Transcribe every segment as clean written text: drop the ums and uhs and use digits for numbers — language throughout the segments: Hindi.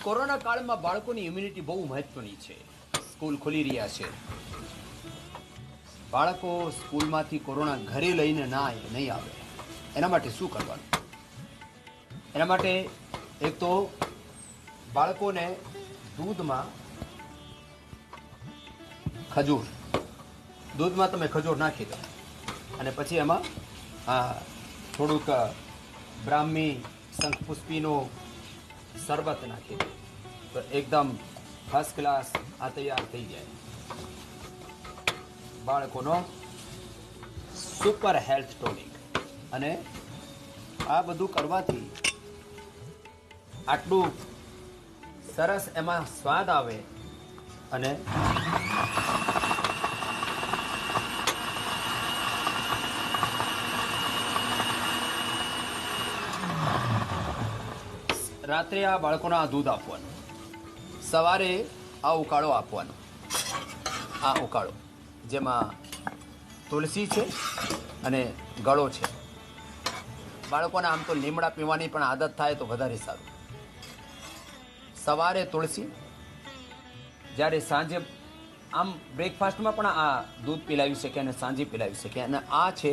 કોરોના કાળમાં બાળકોની ઇમ્યુનિટી બહુ મહત્વની છે. સ્કૂલ ખુલી રહ્યા છે. બાળકો સ્કૂલમાંથી કોરોના ઘરે લઈને નહીં આવે એના માટે શું કરવાનું? એના માટે એક તો બાળકોને દૂધમાં તમે ખજૂર નાખી દો અને પછી એમાં થોડુંક બ્રાહ્મી શંખપુષ્પીનો શરબત નાખી દો તો એકદમ ફર્સ્ટ ક્લાસ આ તૈયાર થઈ જાય. બાળકોનો સુપર હેલ્થ ટોનિક. અને આ બધું કરવાથી આટલું સરસ એમાં સ્વાદ આવે અને રાત્રે આ બાળકોને આ દૂધ આપવાનું, સવારે આ ઉકાળો આપવાનો. આ ઉકાળો જેમાં તુલસી છે અને ગળો છે. બાળકોને આમ તો લીમડા પીવાની પણ આદત થાય તો વધારે સારું. સવારે તુલસી, જ્યારે સાંજે આમ બ્રેકફાસ્ટમાં પણ આ દૂધ પીલાવી શકે અને સાંજે પીલાવી શકે. અને આ છે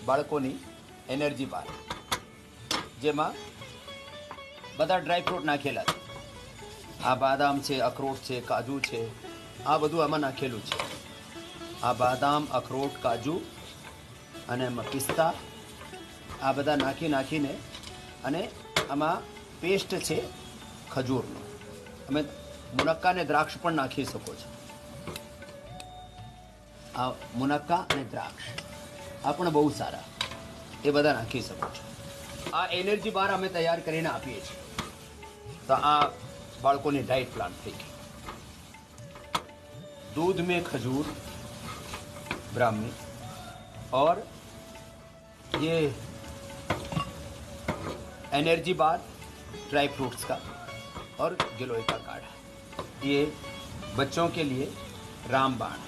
બાળકોની એનર્જી બાર, જેમાં બધા ડ્રાયફ્રૂટ નાખેલા છે. આ બાદામ છે, અખરોટ છે, કાજુ છે, આ બધું આમાં નાખેલું છે. આ બાદામ, અખરોટ, કાજુ અને પિસ્તા આ બધા નાખીને અને આમાં પેસ્ટ છે ખજૂરનો. અમે મુનક્કા અને દ્રાક્ષ પણ નાખી શકો છો. આ મુનક્કા અને દ્રાક્ષ આ પણ બહુ સારા, એ બધા નાખી શકો છો. આ એનર્જી બાર અમે તૈયાર કરીને આપીએ છીએ. તો આ બાળકોની ડાइट પ્લાન થઈ ગઈ. दूध में खजूर, ब्राह्मी और ये एनर्जी बार, ड्राई फ्रूट्स का और गिलोय का काढ़ा, ये बच्चों के लिए रामबाण.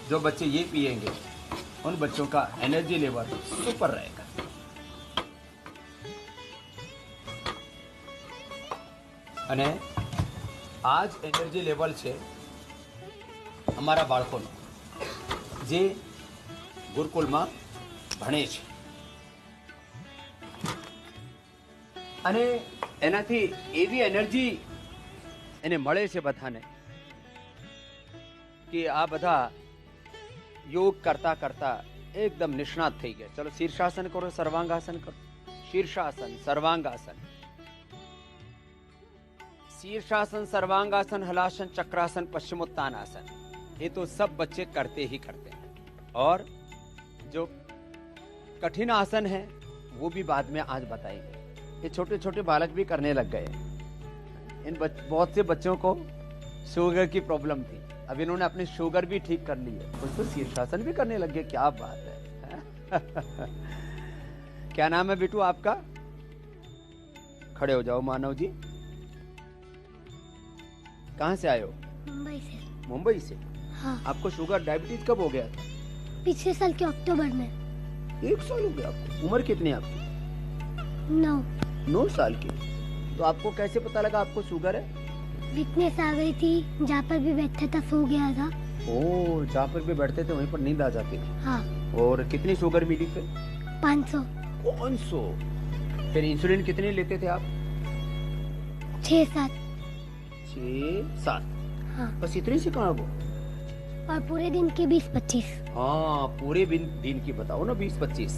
जो बच्चे ये पिएंगे उन बच्चों का एनर्जी लेवल सुपर रहेगा. અને આ જ એનર્જી લેવલ છે અમારા બાળકોનો જે ગુરુકુલમાં ભણે છે. અને એનાથી એવી એનર્જી એને મળે છે બધાને કે આ બધા યોગ કરતા કરતા એકદમ નિષ્ણાત થઈ ગયા. ચલો શીર્ષાસન કરો, સર્વાંગાસન કરો. શીર્ષાસન, સર્વાંગાસન, शीर्षासन, सर्वांगासन, हलासन, चक्रासन, पश्चिमोत्तानासन, ये तो सब बच्चे करते ही करते हैं. और जो कठिन आसन है वो भी बाद में आज बताएंगे. ये छोटे छोटे बालक भी करने लग गए. इन बहुत से बच्चों को शुगर की प्रॉब्लम थी, अब इन्होंने अपनी शुगर भी ठीक कर ली है, कुछ तो शीर्षासन भी करने लग गए. क्या बात है. क्या नाम है बेटू आपका? खड़े हो जाओ मानव जी. कहाँ से आए हो? मुंबई से. मुंबई से? हाँ. आपको शुगर डायबिटीज कब हो गया था? पिछले साल के अक्टूबर में. 1 साल हो गया आपको. उम्र कितनी है आपकी? 9 साल की. तो आपको कैसे पता लगा आपको शुगर है? वीकनेस आ गई थी, जहाँ पर भी बैठा था सो गया था. ओह, जहाँ पर भी बैठते थे वहीं पर नींद आ जाती थी. हाँ. और कितनी शुगर मिली फिर? 500. 500. फिर इंसुलिन कितनी लेते थे आप? 6-7. 6-7. हाँ. बस इतनी सी कहाँ वो? और पूरे दिन के 20-25. हाँ, पूरे दिन की बताओ ना, 20-25.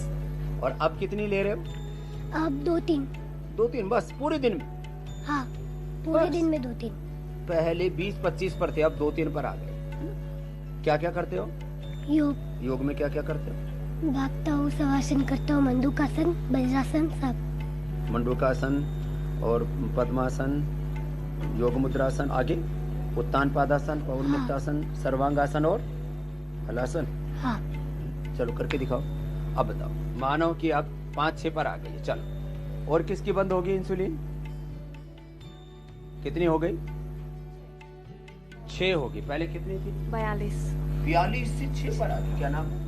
और अब कितनी ले रहे हो? अब 2-3. 2-3 बस पूरे दिन में? हाँ, पूरे बस? दिन में 2-3. पहले 20-25 पर थे, अब 2-3 पर आ गए. क्या क्या करते हो? योग. योग में क्या क्या करते हो? भागता हूँ, शवासन करता हूँ, मंडूकासन, वज्रासन, सब. मंडूकासन और पद्मासन, योग मुद्रासन, आगे उत्तान पादासन, पवन मुक्तासन, सर्वांगासन और हलासन. हाँ. चलो करके दिखाओ. अब बताओ. मानो कि आप 5-6 पर आ गई. चलो. और किसकी बंद होगी इंसुलिन? कितनी हो गई? 6 होगी. पहले कितनी थी? 42 से 6 पर आ गई. क्या नाम है?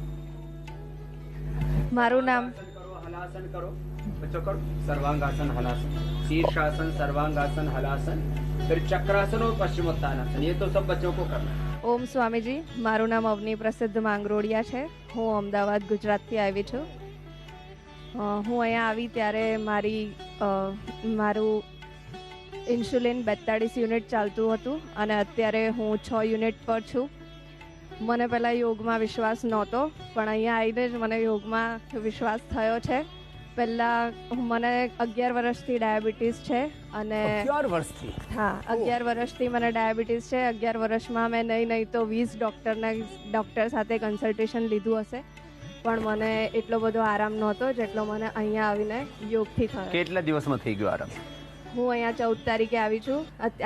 મારું નામ करो, हलासन करो. बच्चों करो सर्वांगासन हलासन, शीर्षासन, सर्वांगासन हलासन, फिर चक्रासन और पश्चिमोत्तानासन। ये तो सब बच्चों को करना है। ઓમ સ્વામીજી, મારું નામ અવની પ્રસિદ્ધ માંગરોળિયા છે. હું અમદાવાદ ગુજરાતથી આવી છું. હું અહીંયા આવી ત્યારે મારું ઇન્સ્યુલિન 42 યુનિટ ચાલતું હતું અને અત્યારે હું 6 યુનિટ પર છું. મને પહેલાં યોગમાં વિશ્વાસ નહોતો, પણ અહીંયા આવીને જ મને યોગમાં વિશ્વાસ થયો છે. પહેલાં મને 11 વર્ષથી ડાયાબિટીસ છે અને 11 વર્ષથી? હા, 11 વર્ષથી મને ડાયાબિટીસ છે. 11 વર્ષમાં મેં નહીં તો 20 ડૉક્ટર સાથે કન્સલ્ટેશન લીધું હશે, પણ મને એટલો બધો આરામ નહોતો જેટલો મને અહીંયા આવીને યોગથી થયો. કેટલા દિવસમાં થઈ ગયો આરામ? હું અહીંયા 14 તારીખે આવી છું.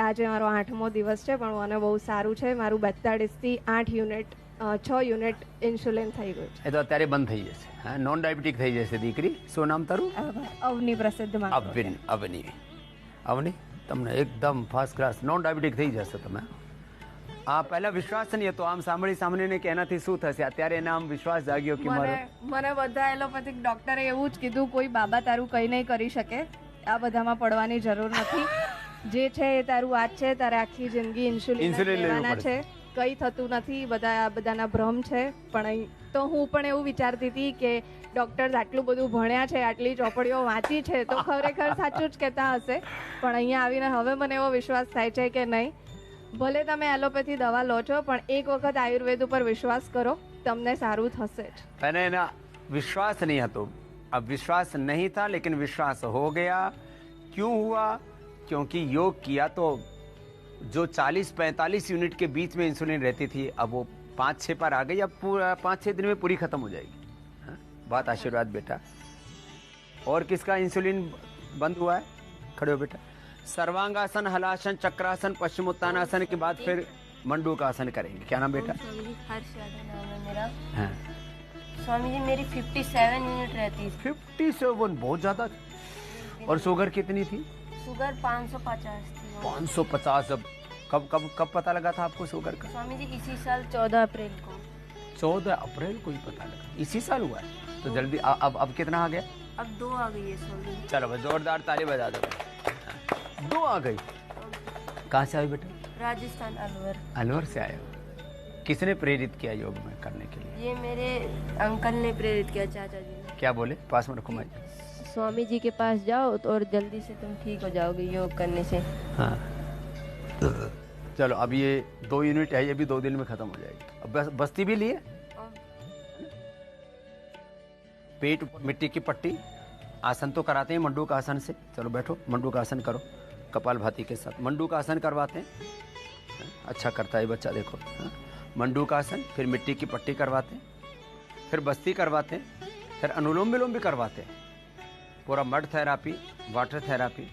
આજે મારો 8મો દિવસ છે, પણ મને બહુ સારું છે. મારું 42થી 6 યુનિટ ઇન્સ્યુલિન થઈ ગયું છે. એ તો અત્યારે બંધ થઈ જશે. હા, નોન ડાયાબિટીક થઈ જશે દીકરી. શું નામ તારું? અવની પ્રસિદ્ધ અવની, તમને એકદમ ફર્સ્ટ ક્લાસ નોન ડાયાબિટીક થઈ જશે તમે. આ પહેલા વિશ્વાસ નહીં હતો, આમ સાંભળીને કે એનાથી શું થશે, અત્યારે એને આમ વિશ્વાસ જાગ્યો કે મારો. મને બધા એલોપેથિક ડોક્ટરે એવું જ કીધું, કોઈ બાબા તારું કંઈ નહીં કરી શકે, આ બધામાં પડવાની જરૂર નથી, જે છે એ તારું આજ છે, તારે આખી જિંદગી ઇન્સ્યુલિન લેવાના છે, કંઈ થતું નથી, બધાના ભ્રમ છે. પણ તો હું પણ એવું વિચારતી હતી કે ડૉક્ટર્સ આટલું બધું ભણ્યા છે, આટલી ચોપડીઓ વાંચી છે, તો ખરેખર સાચું જ કહેતા હશે. પણ અહીંયા આવીને હવે મને એવો વિશ્વાસ થાય છે કે નહીં, ભલે તમે એલોપેથી દવા લો છો, પણ એક વખત આયુર્વેદ ઉપર વિશ્વાસ કરો, તમને સારું થશે જ. पहले ना विश्वास नहीं था, तो अब विश्वास नहीं था लेकिन विश्वास हो गया. क्यों हुआ? क्योंकि योग किया तो जो 40-45 यूनिट के बीच में इंसुलिन रहती थी, अब वो 5-6 पर आ गई. अब पूरा 5-6 दिन में पूरी खत्म हो जाएगी. हाँ? बहुत आशीर्वाद बेटा. और किसका इंसुलिन बंद हुआ है? खड़े हो बेटा. सर्वांगासन, हलासन, चक्रासन, पश्चिमोत्तानासन के बाद फिर मंडूकासन करेंगे. क्या नाम बेटा? हर्ष यादव नाम है मेरा. हाँ. स्वामी जी मेरी 57 यूनिट रहती थी. 57? बहुत ज्यादा. और शुगर कितनी थी? शुगर 550 थी. 550. अब कब पता लगा था आपको शुगर का? स्वामी जी इसी साल 14 अप्रैल को. 14 अप्रैल को ही पता लगा. इसी साल हुआ है तो जल्दी. अब कितना आ गया? अब 2 आ गई है स्वामी जी. चलो बस जोरदार ताली बजा दो. 2 आ गई. कहाँ से आए बेटा? राजस्थान अलवर. अलवर से आए हो. किसने प्रेरित किया योग में करने के लिए? ये मेरे अंकल ने प्रेरित किया, चाचा जी ने. क्या बोले? पास में रखो माइक. स्वामी जी के पास जाओ तो और जल्दी से तुम ठीक हो जाओगे योग करने से. हाँ. चलो अब ये 2 यूनिट है, ये भी 2 दिन में खत्म हो जाएगी. अब बस्ती भी लिए. पेट मिट्टी की पट्टी. आसन तो कराते हैं मंडूक आसन से. चलो बैठो, मंडूक आसन करो कपालभाति के साथ. मंडूक आसन करवाते हैं. अच्छा करता है बच्चा, देखो. मंडूक आसन, फिर मिट्टी की पट्टी करवाते हैं, फिर बस्ती करवाते हैं, फिर अनुलोम विलोम भी करवाते हैं. पूरा मड थेरापी, वाटर थेरापी,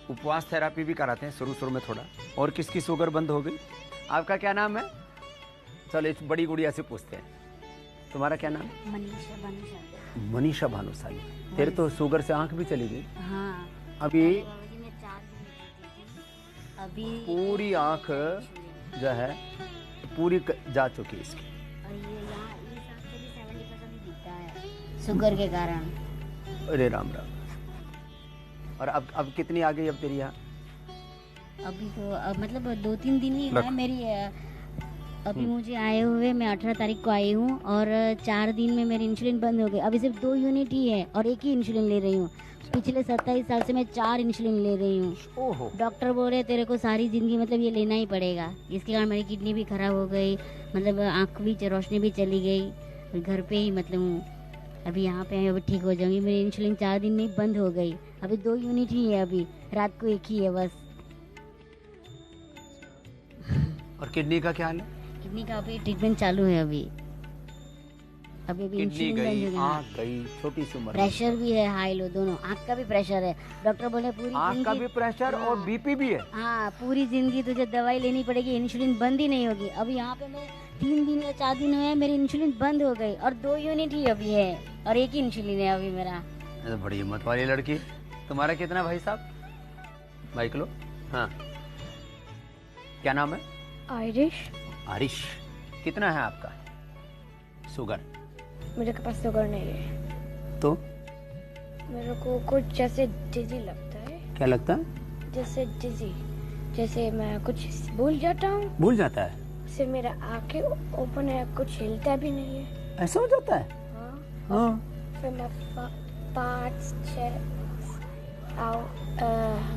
उपवास थेरापी भी कराते हैं शुरू में थोड़ा. और किसकी शुगर बंद हो गई? आपका क्या नाम है? चलो इस बड़ी गुड़िया से पूछते हैं. तुम्हारा क्या नाम? मनीषा भानुशाली. तेरे तो शुगर से आंख भी चली गई. हाँ. अभी मैं 4 दिन अभी पूरी आंख जो है पूरी जा चुकी है इसकी. और ये यहाँ इस आँख से भी 70% दिखता है शुगर के कारण. अरे राम राम. और अब कितनी आ गई अब तेरी यहाँ? अभी तो मतलब 2-3 दिन ही हुआ है मेरी. अभी मुझे आए हुए मैं 18 तारीख को आई हूँ और 4 दिन में मेरी इंसुलिन बंद हो गई. अभी सिर्फ 2 यूनिट ही है और एक ही इंसुलिन ले रही हूँ. पिछले 27 साल से मैं 4 इंसुलिन ले रही हूँ. डॉक्टर बोल रहे तेरे को सारी जिंदगी मतलब ये लेना ही पड़ेगा. इसके कारण मेरी किडनी भी खराब हो गई, मतलब आँख भी रोशनी भी चली गई. घर पे ही मतलब हूँ अभी, यहाँ पे अभी ठीक हो जाऊंगी. मेरी इंसुलिन 4 दिन में ही बंद हो गई. अभी 2 यूनिट ही है, अभी रात को एक ही है बस. और किडनी का क्या हाल है? किडनी का अभी ट्रीटमेंट चालू है. अभी किडनी गई, आँख गई, छोटी सी उम्र. प्रेशर भी है, हाई लो दोनों. आँख का भी प्रेशर है. डॉक्टर बोले पूरी आँख का भी प्रेशर और बीपी भी है. हाँ, पूरी जिंदगी तुझे दवाई लेनी पड़ेगी, इंसुलिन बंद ही नहीं होगी. अभी यहाँ पे मैं 3 दिन या 4 दिन हुए मेरी इंसुलिन बंद हो गई और 2 यूनिट ही अभी है और एक ही इंसुलिन है अभी मेरा. बड़ी हिम्मत वाली लड़की. तुम्हारा कितना भाई साहब? माइक लो. हाँ. क्या नाम है? आरिश. कितना है आपका शुगर? मेरे के पास शुगर नहीं है. तो मेरे को कुछ जैसे डिजी लगता है, क्या लगता है? जैसे डिजी, जैसे मैं कुछ भूल जाता हूँ, भूल जाता है? फिर मेरा आंखें ओपन है, कुछ हिलता भी नहीं है। ऐसा हो जाता है? हाँ, हाँ। फिर मैं 5-6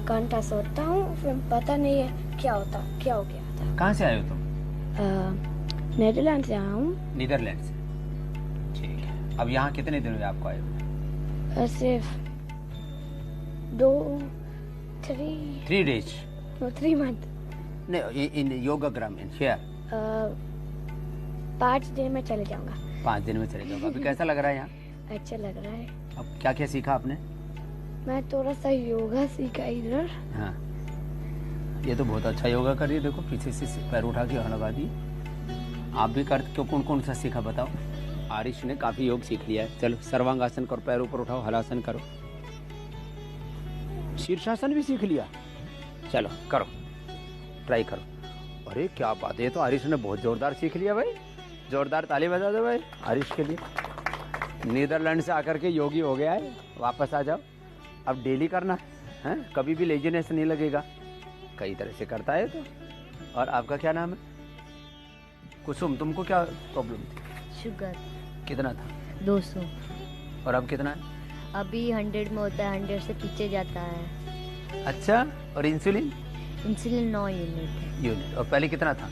घंटा सोता हूँ, फिर पता नहीं है क्या हो गया था। कहाँ से आए हो तुम? नीदरलैंड से आया हूँ। नीदरलैंड से, ठीक है। अब यहाँ कितने दिन हुए आपको आए हुए? सिर्फ 3 days. 3 मंथ। नहीं, इन योगाग्राम इन शेयर 5 दिन में चले जाऊंगा। 5 दिन में चले जाओगे। अभी कैसा लग रहा है यहाँ? अच्छा लग रहा है। अब क्या क्या सीखा आपने? मैं थोड़ा सा योगा सीखा इधर। हाँ, ये तो बहुत अच्छा योगा कर रही है। देखो पीछे से पैर उठा के यहाँ लगा दी। आप भी करते हो? कौन कौन सा सीखा बताओ? आरिश ने काफी योग सीख लिया है। चलो सर्वांगासन करो, पैर ऊपर उठाओ, हलासन करो, शीर्षासन भी सीख लिया। चलो करो, ट्राई करो। अरे क्या बात है, ये तो आरिश ने बहुत जोरदार सीख लिया भाई। जोरदार ताली बजा दो भाई आरिश के लिए। नीदरलैंड से आकर के योगी हो गया है। वापस आ जाओ, अब डेली करना है, कभी भी लेजीनेस नहीं लगेगा। कई तरह से करता है तो। और आपका क्या नाम है? कुसुम, तुमको क्या प्रॉब्लम थी? शुगर कितना था? 200। और अब कितना है? अभी 100 में होता है, 100 से पीछे जाता है। अच्छा, और इंसुलिन? Insulin 9 unit. और पहले कितना था?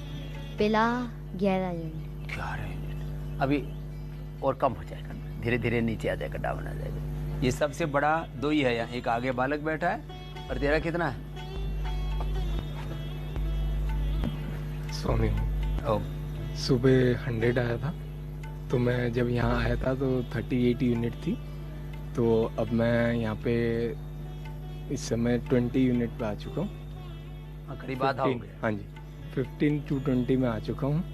पहला 11 यूनिट। 11 यूनिट। अभी और कम हो जाएगा, धीरे धीरे नीचे आ जाएगा, डाउन आ जाएगा। ये सबसे बड़ा 2 ही है यहाँ, एक आगे बालक बैठा है। और तेरा कितना है? सोनी, सुबह 100 आया था, तो मैं जब यहाँ आया था तो 38 यूनिट थी। तो अब मैं यहाँ पे इस समय 20 यूनिट पे आ चुका हूँ। करीब आधा हो 15, गया। हाँ जी, 15 to 20 में आ चुका हूँ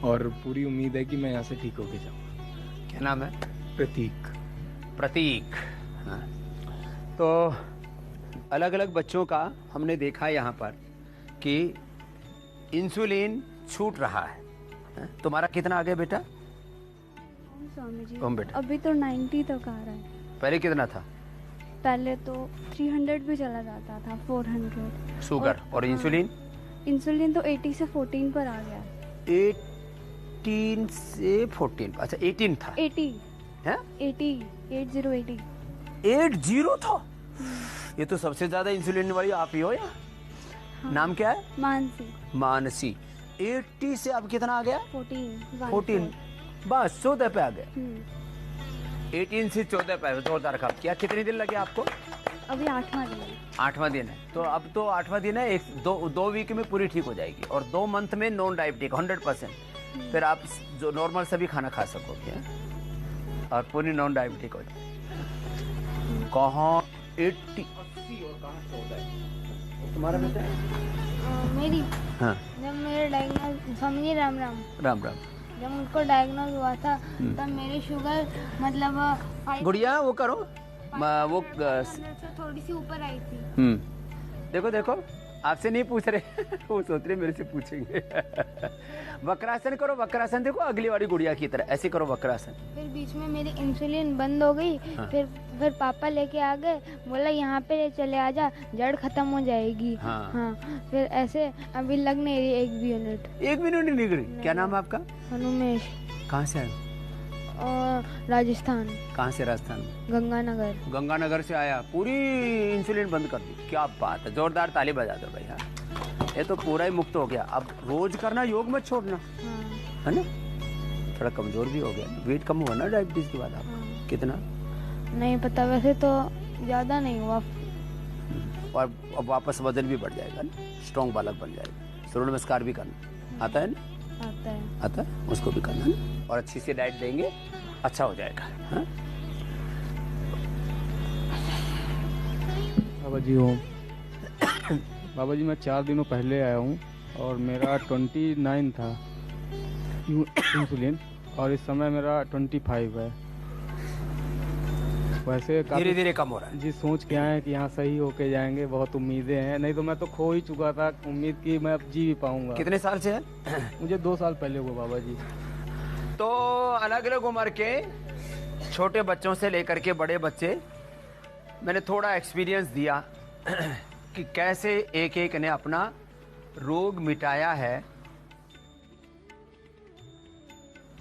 और पूरी उम्मीद है कि मैं यहाँ से ठीक होके जाऊँगा। क्या नाम है? प्रतीक। प्रतीक। हाँ, तो अलग अलग बच्चों का हमने देखा यहाँ पर कि इंसुलिन छूट रहा है। तुम्हारा कितना आ गया बेटा? स्वामी जी, ओम बेटा, अभी तो 90 तक आ रहा है। पहले कितना था? पहले तो 300 भी चला जाता था, 400। शुगर और इंसुलिन? इंसुलिन तो 80 से 14 पर आ गया। 18 से 14। अच्छा 18 था? 80 है? 80 80 था। ये तो सबसे ज्यादा इंसुलिन वाली आप ही हो या? हाँ। नाम क्या है? मानसी। मानसी। 80 से अब कितना आ गया? 14। बस 14 पे आ गया। 18 से 14 पे जोरदार काम किया। कितने दिन लगे आपको? अभी 8वां दिन है। 8वां दिन है, तो अब तो 8वां दिन है। दो वीक में पूरी ठीक हो जाएगी और 2 मंथ में नॉन डायबिटिक 100%। फिर आप जो नॉर्मल सभी खाना खा सकोगे और पूरी नॉन डायबिटिक हो जाएगी। कहाँ 80 और कहाँ 14? तुम्हारा बेटा? मेरी हाँ, जब मेरा डायग्नोज, समझिए, राम राम, राम राम। जब मुझको डायग्नोज हुआ था तब मेरी शुगर मतलब 5 गुड़िया वो करो, वो से थोड़ी सी ऊपर आई थी। देखो देखो, आपसे नहीं पूछ रहे वो सोच रहे मेरे से पूछेंगे। वक्रासन करो, वक्रासन देखो अगली वाली गुड़िया की तरह, ऐसे करो वक्रासन। फिर बीच में मेरी इंसुलिन बंद हो गई। हाँ। फिर पापा लेके आ गए, बोला यहाँ पे चले आजा, जड़ खत्म हो जाएगी। हाँ। फिर ऐसे अभी लग नहीं रही 1 भी यूनिट। 1 मिनट नहीं निकली। क्या नाम है आपका? हनुमेश। कहाँ से आए? और राजस्थान, कहाँ से? राजस्थान में गंगानगर। गंगानगर से आया, पूरी इंसुलिन बंद कर दी। क्या बात है, जोरदार ताली बजा दो भैया। ये तो पूरा ही मुक्त हो गया। अब रोज करना, योग मत छोड़ना, हाँ। है ना? थोड़ा कमजोर भी हो गया, वेट कम हुआ ना डायबिटीज के बाद आप? हाँ। कितना? नहीं पता, वैसे तो ज्यादा नहीं हुआ। और अब वापस वजन भी बढ़ जाएगा ना, स्ट्रॉन्ग बालक बन जाएगा। सूर्य नमस्कार भी करना आता है ना? आता है। आता है, उसको भी करना ना। और अच्छी सी डाइट देंगे, अच्छा हो जाएगा। हाँ? बाबा जी हो। बाबा जी मैं 4 दिनों पहले आया हूँ और मेरा 29 था इंसुलिन और इस समय मेरा 25 है। वैसे धीरे धीरे कम हो रहा है। जी सोच के आए हैं कि यहाँ सही होके जाएंगे, बहुत उम्मीदें हैं। नहीं तो मैं तो खो ही चुका था उम्मीद की मैं अब जी भी पाऊंगा। कितने साल से है? मुझे 2 साल पहले हुआ बाबा जी। तो अलग अलग उम्र के छोटे बच्चों से लेकर के बड़े बच्चे मैंने थोड़ा एक्सपीरियंस दिया कि कैसे एक एक ने अपना रोग मिटाया है।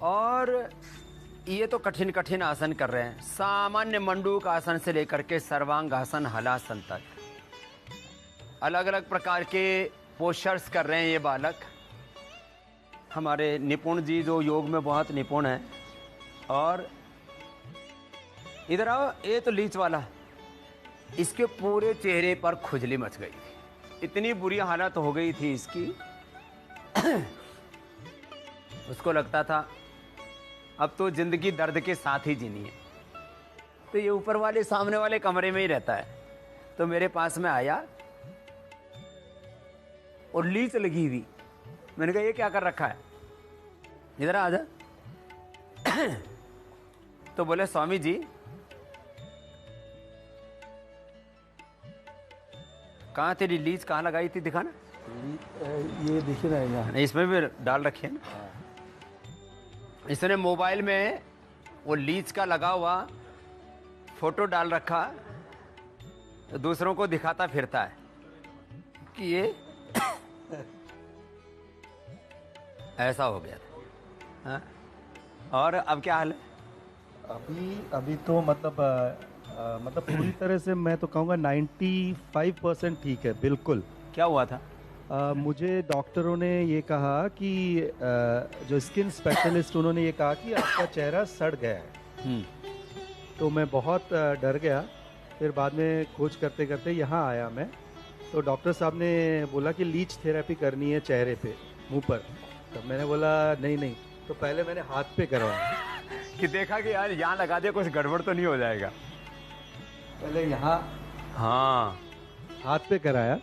और ये तो कठिन कठिन आसन कर रहे हैं, सामान्य मंडूक आसन से लेकर के सर्वांगासन, हलासन तक अलग अलग प्रकार के पोस्चर्स कर रहे हैं ये बालक। हमारे निपुण जी जो योग में बहुत निपुण हैं। और इधर आओ, ये तो लीच वाला, इसके पूरे चेहरे पर खुजली मच गई थी, इतनी बुरी हालत हो गई थी इसकी। उसको लगता था अब तो जिंदगी दर्द के साथ ही जीनी है। तो ये ऊपर वाले सामने वाले कमरे में ही रहता है। तो मेरे पास में आया और लीच लगी हुई। मैंने कहा ये क्या कर रखा है, इधर आ जा। तो बोले स्वामी जी कहाँ तेरी लीच कहाँ लगाई थी, दिखाना। ये दिख रहा है यहाँ, इसमें भी डाल रखे ना। इसने मोबाइल में वो लीच का लगा हुआ फोटो डाल रखा, तो दूसरों को दिखाता फिरता है कि ये ऐसा हो गया था। हाँ? और अब क्या हाल है? अभी तो मतलब पूरी तरह से मैं तो कहूँगा 95% ठीक है, बिल्कुल। क्या हुआ था? मुझे डॉक्टरों ने ये कहा कि जो स्किन स्पेशलिस्ट उन्होंने ये कहा कि आपका चेहरा सड़ गया है। तो मैं बहुत डर गया। फिर बाद में खोज करते करते यहाँ आया मैं, तो डॉक्टर साहब ने बोला कि लीच थेरेपी करनी है चेहरे पे, मुंह पर। तो मैंने बोला नहीं, तो पहले मैंने हाथ पे करवाया कि देखा कि यार यहाँ लगा दे, कुछ गड़बड़ तो नहीं हो जाएगा। पहले यहाँ हाँ हाथ पे कराया,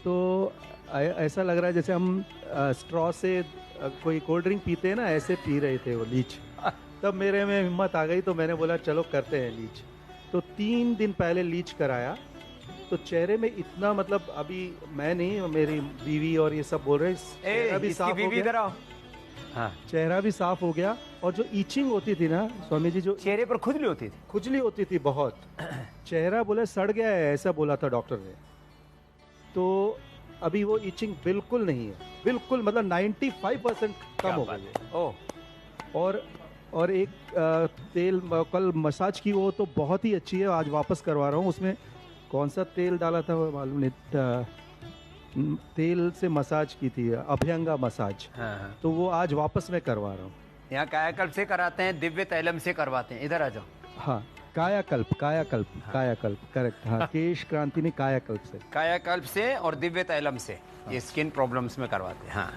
तो ऐसा लग रहा है जैसे हम स्ट्रॉ से कोई कोल्ड ड्रिंक पीते हैं ना, ऐसे पी रहे थे वो लीच। तब मेरे में हिम्मत आ गई, तो मैंने बोला चलो करते हैं लीच। तो 3 दिन पहले लीच कराया, तो चेहरे में इतना मतलब अभी मैं नहीं, मेरी बीवी और ये सब बोल रहे हैं, चेहरा भी साफ हो गया। हाँ। चेहरा भी साफ हो गया। और जो ईचिंग होती थी ना स्वामी जी, जो चेहरे पर खुजली होती थी बहुत। चेहरा बोले सड़ गया है, ऐसा बोला था डॉक्टर ने। तो अभी वो ईचिंग बिल्कुल नहीं है, बिल्कुल मतलब 95% कम हो गई है। और एक तेल कल मसाज की, वो तो बहुत ही अच्छी है, आज वापस करवा रहा हूँ। उसमें कौन सा तेल डाला था वो मालूम नहीं, तेल से मसाज की थी, अभ्यंगा मसाज। हाँ। तो वो आज वापस मैं करवा रहा हूँ। यहाँ कायाकल्प से कराते हैं, दिव्य तैलम से करवाते हैं। इधर आ जाओ। हाँ, कायाकल्प करेक्ट। हाँ, केश क्रांति ने कायाकल्प से और दिव्य तैलम से ये स्किन प्रॉब्लम्स में करवाते हैं। हाँ।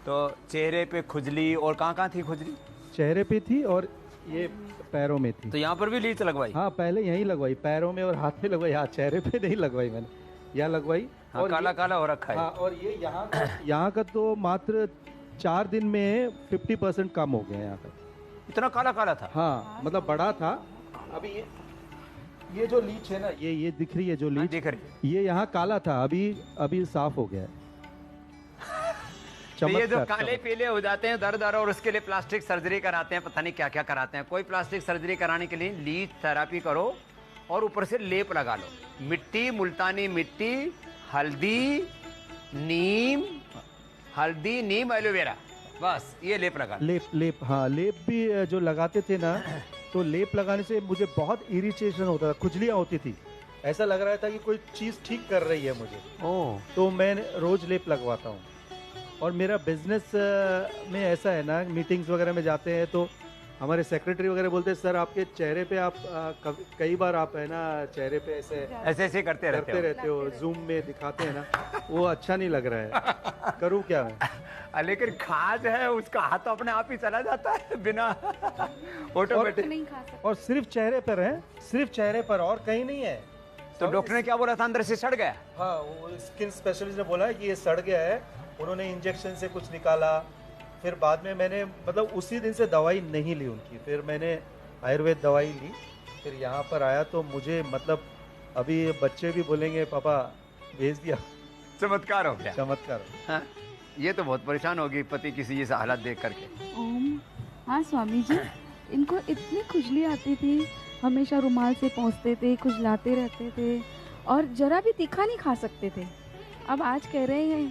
तो चेहरे पे खुजली, और कहाँ थी खुजली? चेहरे पे थी और ये पैरों में थी। तो यहाँ पर भी लीच लगवाई? हाँ, पहले यहीं लगवाई, पैरों में और हाथ पे लगवाई। हाँ, चेहरे पे नहीं लगवाई मैंने, यहाँ लगवाई। हाँ, काला काला हो रखा है। हाँ, और ये यहाँ का तो मात्र 4 दिन में 50% कम हो गया यहाँ का। इतना काला काला था? हाँ, मतलब बड़ा था। अभी ये जो लीच है ना, ये दिख रही है जो लीच, दिख रही है। ये यहाँ काला था, अभी साफ हो गया है। तो ये जो काले पीले हो जाते हैं दर्द और उसके लिए प्लास्टिक सर्जरी कराते हैं, पता नहीं क्या क्या कराते हैं। कोई प्लास्टिक सर्जरी कराने के लिए लीच थेरेपी करो और ऊपर से लेप लगा लो, मिट्टी, मुल्तानी मिट्टी, हल्दी, नीम, एलोवेरा, बस ये लेप लगा। लेप हाँ, लेप भी जो लगाते थे ना, तो लेप लगाने से मुझे बहुत इरिटेशन होता था, खुजलियाँ होती थी, ऐसा लग रहा था कि कोई चीज़ ठीक कर रही है मुझे। तो मैं रोज लेप लगवाता हूँ। और मेरा बिजनेस में ऐसा है ना, मीटिंग्स वगैरह में जाते हैं तो हमारे सेक्रेटरी वगैरह बोलते हैं सर आपके चेहरे पे आप कई बार आप है ना चेहरे पे ऐसे करते रहते हो, जूम में दिखाते हैं ना, वो अच्छा नहीं लग रहा है, करूँ क्या मैं? लेकिन खाज है उसका हाथ अपने आप ही चला जाता है बिना ऑटोमेटिक। और सिर्फ चेहरे पर है, सिर्फ चेहरे पर, और कहीं नहीं है। तो डॉक्टर ने क्या बोला था, अंदर से सड़ गया? हाँ, वो स्किन स्पेशलिस्ट ने बोला है कि ये सड़ गया है। उन्होंने इंजेक्शन से कुछ निकाला, फिर बाद में मैंने मतलब उसी दिन से दवाई नहीं ली उनकी, फिर मैंने आयुर्वेद दवाई ली, फिर यहाँ पर आया तो मुझे मतलब अभी बच्चे भी बोलेंगे पापा भेज दिया। चमत्कार हो गया। चमत्कार। हाँ, ये तो बहुत परेशान होगी पति किसी जैसा हालत देख करके। हाँ स्वामी जी, इनको इतनी खुजली आती थी हमेशा रुमाल से पोंछते थे, खुजलाते रहते थे और जरा भी तीखा नहीं खा सकते थे। अब आज कह रहे हैं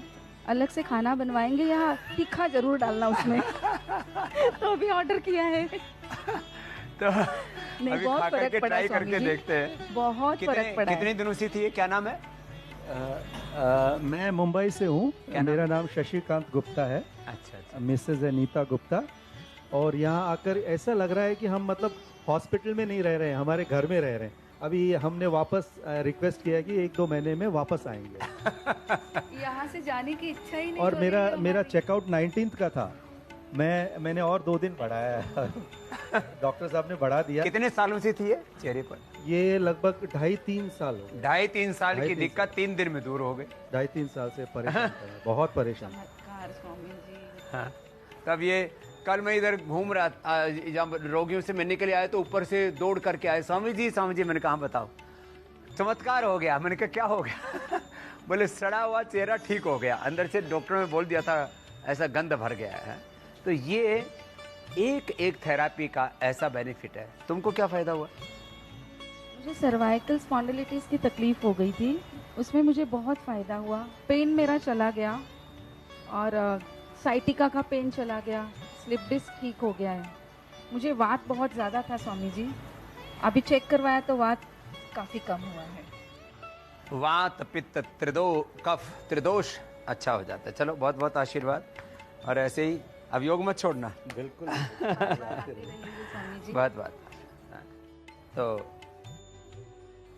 अलग से खाना बनवाएंगे या तीखा जरूर डालना उसमें। तो अभी ऑर्डर किया है। तो नहीं, अभी बहुत खा फर्क करके पड़ा ट्राई स्वामी करके जी। देखते हैं। बहुत फर्क पड़ा है। कितने दिनों से थी ये, क्या नाम है? मैं मुंबई से हूँ। क्या नाम? मेरा नाम शशिकांत गुप्ता है। अच्छा। मिसेज अनीता गुप्ता। और यहाँ आकर ऐसा लग रहा है कि हम मतलब हॉस्पिटल में नहीं रह रहे हैं, हमारे घर में रह रहे हैं। अभी हमने वापस रिक्वेस्ट किया कि 1-2 महीने में वापस आएंगे। यहाँ से जाने की इच्छा ही नहीं और हो रही है मेरा हमारी। चेकआउट 19th का था। मैंने और 2 दिन बढ़ाया है। डॉक्टर साहब ने बढ़ा दिया। कितने सालों से थी ये चेहरे पर? ये लगभग 2.5-3 साल हो गए। 2.5-3 साल की 2.5-3 दिक्कत 3 दिन में दूर हो गई। 2.5-3 साल से परेशान था, बहुत परेशान। चमत्कार स्वामी जी। हाँ। तब ये कल मैं इधर घूम रहा था, जब रोगियों से मिलने के लिए आया तो ऊपर से दौड़ करके आए, स्वामी जी मैंने कहा बताओ। चमत्कार हो गया। मैंने कहा क्या हो गया? बोले सड़ा हुआ चेहरा ठीक हो गया, अंदर से डॉक्टर ने बोल दिया था ऐसा गंद भर गया है। तो ये एक थेरापी का ऐसा बेनिफिट है। तुमको क्या फायदा हुआ? मुझे सर्वाइकल स्पॉन्डिलिटिस की तकलीफ हो गई थी, उसमें मुझे बहुत फ़ायदा हुआ। पेन मेरा चला गया और साइटिका का पेन चला गया, स्लिप डिस्क ठीक हो गया है। मुझे वात बहुत ज़्यादा था स्वामी जी, अभी चेक करवाया तो वात काफ़ी कम हुआ है। वात पित्त कफ त्रिदोष अच्छा हो जाता है। चलो बहुत बहुत आशीर्वाद। और ऐसे ही अब योग मत छोड़ना। बिल्कुल। बहुत बहुत। તો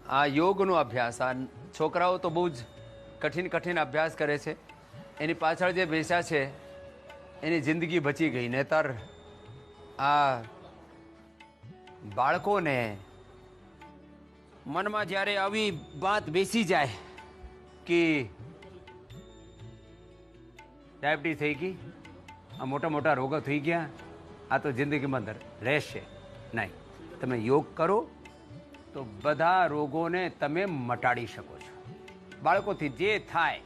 આ યોગનો અભ્યાસ, આ છોકરાઓ તો બહુ જ કઠિન અભ્યાસ કરે છે, એની પાછળ જે બેસ્યા છે એની જિંદગી બચી ગઈ. નહીતર આ બાળકોને મનમાં જ્યારે આવી વાત બેસી જાય કે ડાયાબિટીસ થઈ ગઈ, આ મોટા મોટા રોગો થઈ ગયા, આ તો જિંદગીમાં રહેશે નહીં. તમે યોગ કરો તો બધા રોગોને તમે મટાડી શકો છો. બાળકોથી જે થાય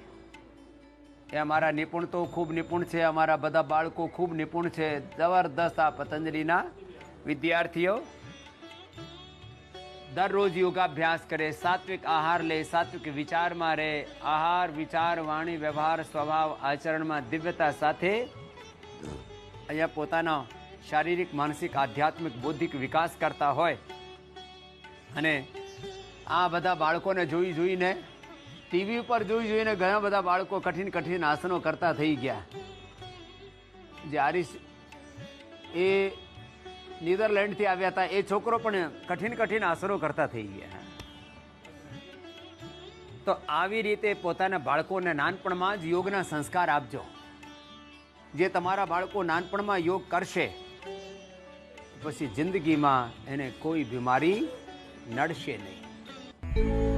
એ અમારા નિપુણ તો ખૂબ નિપુણ છે, અમારા બધા બાળકો ખૂબ નિપુણ છે. જબરદસ્ત આ પતંજલિના વિદ્યાર્થીઓ દરરોજ યોગાભ્યાસ કરે, સાત્વિક આહાર લે, સાત્વિક વિચારમાં રહે. આહાર, વિચાર, વાણી, વ્યવહાર, સ્વભાવ, આચરણમાં દિવ્યતા સાથે અહીંયા પોતાનો શારીરિક, માનસિક, આધ્યાત્મિક, બૌદ્ધિક વિકાસ કરતા હોય. અને આ બધા બાળકોને જોઈને ટીવી ઉપર જોઈને ઘણા બધા બાળકો કઠિન આસનો કરતા થઈ ગયા. જે આરીશ એ नीदरलैंड थी आव्या था, ए छोकरो पण कठिन आसनो करता थई गया. तो आवी रीते पोताना बाळकोने नानपणमां ज योगना संस्कार आपजो. जे तमारा बाळको नानपणमां योग करशे पछी जिंदगीमां एने कोई बीमारी नडशे नहीं.